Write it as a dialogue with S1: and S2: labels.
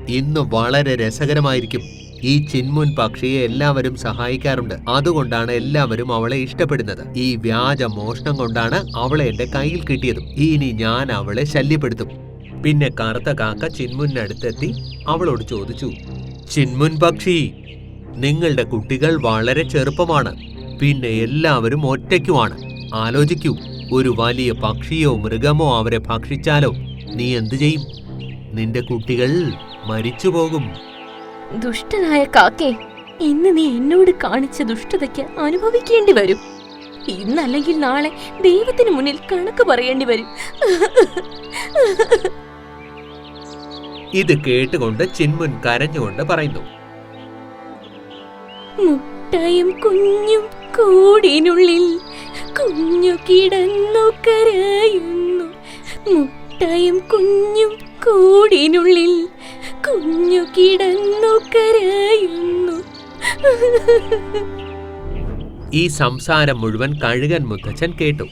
S1: ഇന്ന് വളരെ രസകരമായിരിക്കും. ഈ ചിന്മുൻ പക്ഷിയെ എല്ലാവരും സഹായിക്കാറുണ്ട്. അതുകൊണ്ടാണ് എല്ലാവരും അവളെ ഇഷ്ടപ്പെടുന്നത്. ഈ വ്യാജ മോഷണം കൊണ്ടാണ് അവളെ എന്റെ കയ്യിൽ കിട്ടിയതും. ഇനി ഞാൻ അവളെ ശല്യപ്പെടുത്തും. പിന്നെ കറുത്ത കാക്ക ചിന്മുനടുത്തെത്തി അവളോട് ചോദിച്ചു, ചിന്മുൻ പക്ഷി, നിങ്ങളുടെ കുട്ടികൾ വളരെ ചെറുപ്പമാണ്. പിന്നെ എല്ലാവരും ഒറ്റയ്ക്കുമാണ്. ആലോചിക്കൂ, ഒരു വലിയ പക്ഷിയോ മൃഗമോ അവരെ ഭക്ഷിച്ചാലോ നീ എന്തു ചെയ്യും? നിന്റെ കുട്ടികൾ മരിച്ചുപോകും.
S2: ദുഷ്ടനായ കാക്കേ, ഇന്ന് നീ എന്നോട് കാണിച്ച ദുഷ്ടതയ്ക്ക് അനുഭവിക്കേണ്ടി വരും. ഇന്നല്ലെങ്കിൽ നാളെ ദൈവത്തിന് മുന്നിൽ കണക്ക് പറയേണ്ടി വരും.
S1: ഇത് കേട്ടുകൊണ്ട് ചിന്മുൻ കരഞ്ഞുകൊണ്ട് പറയുന്നു,
S2: മുട്ടയും കുഞ്ഞും കൂടിനുള്ളിൽ കുഞ്ഞു കിടന്നു കരയുന്നു. മുട്ടയും കുഞ്ഞും കൂടിനുള്ളിൽ കുഞ്ഞു കിടന്നു കരയുന്നു.
S1: ഈ സംസാരം മുഴുവൻ കഴുകൻ മുത്തച്ഛൻ കേട്ടു.